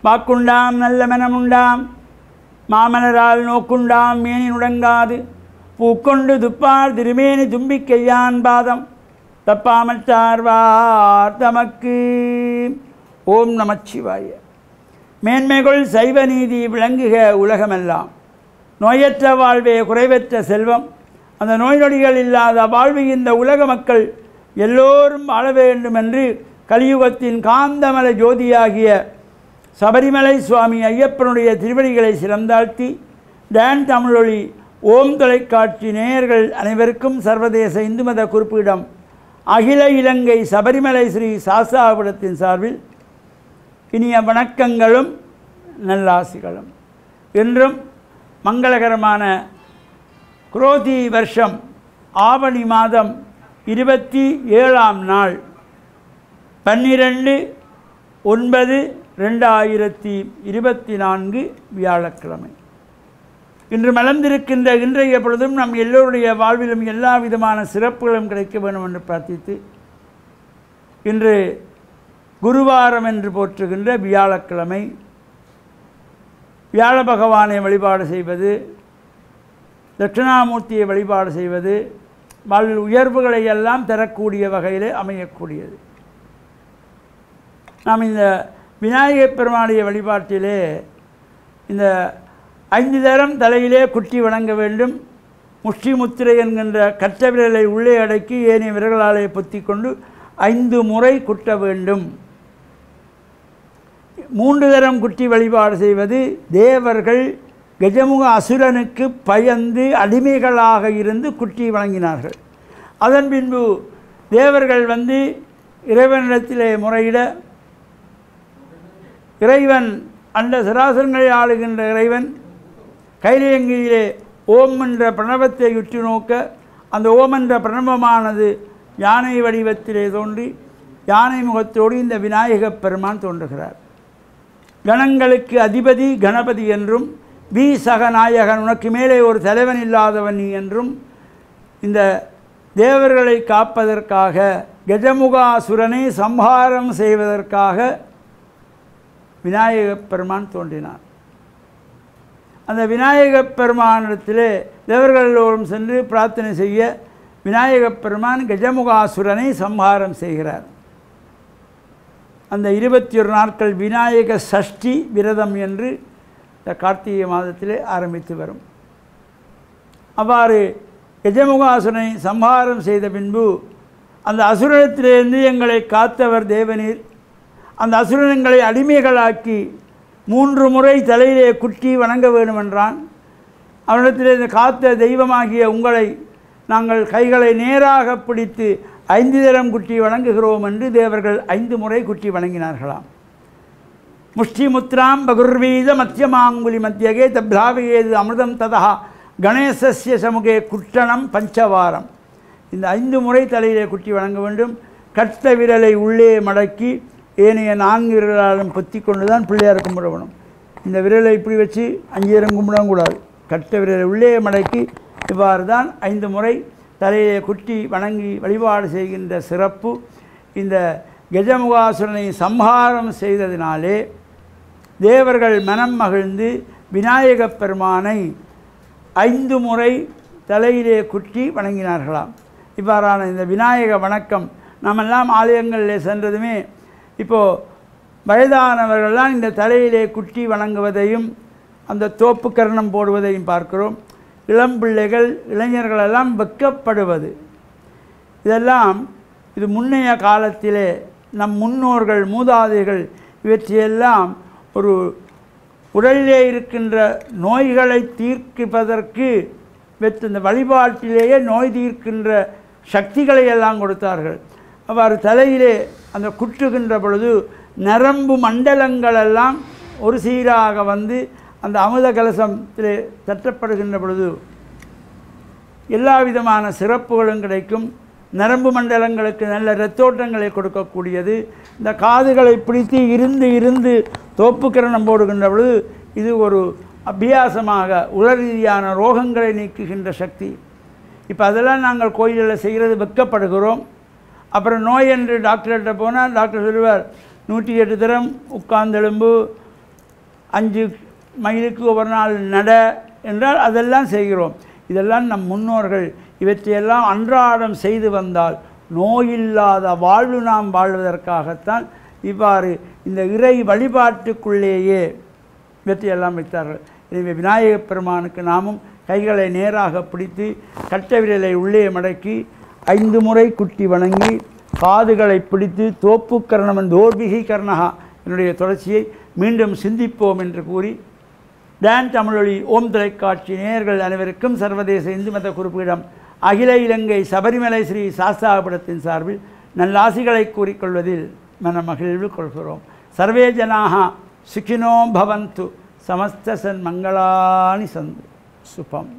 வாக்குண்டாம் நல்ல மனமுண்டாம் மாமலரால் நோக்குண்டாம் மேனி நுடங்காது பூக்கொண்டு துப்பார் திருமேனி தும்பிக்கையான் பாதம் தப்பாமற்றார்வார் தமக்கு. ஓம் நமச்சிவாய. மேன்மைகள் சைவ நீதி விளங்குக உலகமெல்லாம். நோயற்ற வாழ்வே குறைவற்ற செல்வம். அந்த நோய் நொடிகள் இல்லாத வாழ்வு இந்த உலக மக்கள் எல்லோரும் வாழ வேண்டும் என்று கலியுகத்தின் காந்தமல ஜோதியாகிய சபரிமலை சுவாமி ஐயப்பனுடைய திருவடிகளை சிறந்தாழ்த்தி டான் தமிழொலி ஓம் தொலைக்காட்சி நேயர்கள் அனைவருக்கும் சர்வதேச இந்து மத குறிப்பிடம் அகில இலங்கை சபரிமலை ஸ்ரீ சாஸ்தாபுரத்தின் சார்பில் இனிய வணக்கங்களும் நல்லாசிகளும். என்றும் மங்களகரமான குரோதி வருஷம் ஆவணி மாதம் 27ஆம் நாள் 12/9/2024 வியாழக்கிழமை. இன்று மலர்ந்திருக்கின்ற இன்றைய பொழுதும் நம் எல்லோருடைய வாழ்விலும் எல்லா விதமான சிறப்புகளும் கிடைக்க வேண்டும் என்று பிரார்த்தித்து, இன்று குருவாரம் என்று போற்றுகின்ற வியாழக்கிழமை, வியாழ பகவானை வழிபாடு செய்வது, தட்சிணாமூர்த்தியை வழிபாடு செய்வது வாழ்வில் உயர்வுகளை எல்லாம் தரக்கூடிய வகையில் அமையக்கூடியது. நாம் இந்த விநாயகப் பெருமானுடைய வழிபாட்டிலே இந்த 5 தரம் தலையிலே குட்டி வணங்க வேண்டும். முஷ்டி முத்திரை என்கின்ற கற்ற விரலை உள்ளே அடக்கி ஏனைய விரல்களாலே பொத்தி கொண்டு 5 முறை குட்ட வேண்டும். 3 தரம் குட்டி வழிபாடு செய்வது தேவர்கள் கஜமுக அசுரனுக்கு பயந்து அடிமைகளாக இருந்து குட்டி வழங்கினார்கள். அதன் பின்பு தேவர்கள் வந்து இறைவனிடத்திலே முறையிட, இறைவன் அந்த சராசரங்களை ஆளுகின்ற இறைவன் கைலியங்கியிலே ஓம் என்ற பிரணவத்தை உற்று நோக்க, அந்த ஓம் என்ற பிரணவமானது யானை வடிவத்திலே தோன்றி யானை முகத்தோடு இந்த விநாயகப் பெருமான் தோன்றுகிறார். கணங்களுக்கு அதிபதி கணபதி என்றும், வி சகநாயகன் உனக்கு மேலே ஒரு தலைவன் இல்லாதவன் நீ என்றும், இந்த தேவர்களை காப்பதற்காக கஜமுகாசுரனை சம்ஹாரம் செய்வதற்காக விநாயகப் பெருமான் தோன்றினார். அந்த விநாயகப் பெருமானிடத்திலே தேவர்கள் எல்லோரும் சென்று பிரார்த்தனை செய்ய விநாயகப் பெருமான் கஜமுகாசுரனை சம்ஹாரம் செய்கிறார். அந்த 21 நாட்கள் விநாயக சஷ்டி விரதம் என்று இந்த கார்த்திகை மாதத்திலே ஆரம்பித்து வரும். அவ்வாறு கஜமுகாசுரனை சம்ஹாரம் செய்த பின்பு அந்த அசுரத்திலிருந்து எங்களை காத்தவர் தேவநீர், அந்த அசுரங்களை அடிமைகளாக்கி 3 முறை தலையிலே குட்டி வணங்க வேண்டுமென்றான். அவனிடத்திலே இந்த காத்த தெய்வமாகிய உங்களை நாங்கள் கைகளை நேராக பிடித்து 5 தரம் குட்டி வணங்குகிறோம் என்று தேவர்கள் 5 முறை குட்டி வணங்கினார்களாம். முஷ்டி முத்ராம் பகுர்வீத மத்தியமாங்குலி மத்தியகே தப்லாவியேது அமிர்தம் ததா கணேசஸ்ய சமுகே குட்டணம் பஞ்சவாரம். இந்த 5 முறை தலையிலே குட்டி வணங்க வேண்டும். கட்ட விரலை உள்ளே மடக்கி ஏனைய 4 விரலாலும் பொத்தி கொண்டு தான் பிள்ளையார் கும்பிடணும். இந்த விரலை இப்படி வச்சு 5 தரம் கும்பிடவும் கூடாது. கட்ட விரலை உள்ளே மடக்கி இவ்வாறு தான் 5 முறை தலையிலே குட்டி வணங்கி வழிபாடு செய்கின்ற சிறப்பு இந்த கஜமுகாசுரனை சம்ஹாரம் செய்ததினாலே தேவர்கள் மனம் மகிழ்ந்து விநாயகப் பெருமானை 5 முறை தலையிலே குட்டி வணங்கினார்களாம். இவ்வாறான இந்த விநாயக வணக்கம் நாமெல்லாம் ஆலயங்களில் சென்றதுமே இப்போது வயதானவர்கள்லாம் இந்த தலையிலே குட்டி வணங்குவதையும் அந்த தோப்பு கரணம் போடுவதையும் பார்க்கிறோம். இளம் பிள்ளைகள் இளைஞர்களெல்லாம் வெட்கப்படுவது, இதெல்லாம் இது முன்னைய காலத்திலே நம் முன்னோர்கள் மூதாதைகள் இவற்றையெல்லாம் ஒரு உடலிலே இருக்கின்ற நோய்களை தீர்ப்பதற்கு இந்த வழிபாட்டிலேயே நோய் தீர்க்கின்ற சக்திகளை எல்லாம் கொடுத்தார்கள். அவ்வாறு தலையிலே அந்த குட்டுகின்ற பொழுது நரம்பு மண்டலங்களெல்லாம் ஒரு சீராக வந்து அந்த அமுத கலசத்திலே தட்டப்படுகின்ற பொழுது எல்லா விதமான சிறப்புகளும் கிடைக்கும். நரம்பு மண்டலங்களுக்கு நல்ல இரத்தோட்டங்களை கொடுக்கக்கூடியது. இந்த காதுகளை பிடித்து இருந்து தோப்புக்கிரணம் போடுகின்ற பொழுது இது ஒரு அபியாசமாக உடல் ரீதியான ரோகங்களை நீக்குகின்ற சக்தி. இப்போ அதெல்லாம் நாங்கள் கோயிலில் செய்கிறது வெட்கப்படுகிறோம். அப்புறம் நோய் என்று டாக்டர்கிட்ட போனால் டாக்டர் சொல்லுவார் 108 தரம் உட்கார்ந்தெலும்பு 5 மைலுக்கு ஒவ்வொரு நாள் நட என்றால் அதெல்லாம் செய்கிறோம். இதெல்லாம் நம் முன்னோர்கள் இவற்றையெல்லாம் அன்றாடம் செய்து வந்தால் நோயில்லாத வாழ்வு நாம் வாழ்வதற்காகத்தான் இவ்வாறு இந்த இறை வழிபாட்டுக்குள்ளேயே இவற்றையெல்லாம் வைத்தார்கள். எனவே விநாயகப் பெருமானுக்கு நாமும் கைகளை நேராக பிடித்து கட்டை விரலை உள்ளே மடக்கி 5 முறை குட்டி வணங்கி காதுகளை பிடித்து தோப்புக்கரணம் தோர்பிகி கர்ணகா என்னுடைய தொடர்ச்சியை மீண்டும் சிந்திப்போம் என்று கூறி டான் தமிழொலி ஓம் தொலைக்காட்சி நேயர்கள் அனைவருக்கும் சர்வதேச இந்து மத குறிப்பிடம் அகில இலங்கை சபரிமலை ஸ்ரீ சாஸ்தாபுரத்தின் சார்பில் நல்லாசிகளை கூறிக்கொள்வதில் மனமகிழ்வு கொள்கிறோம். சர்வே ஜனாக சுகினோ பவந்து சமஸ்த சன் மங்களானி சந்து சுபம்.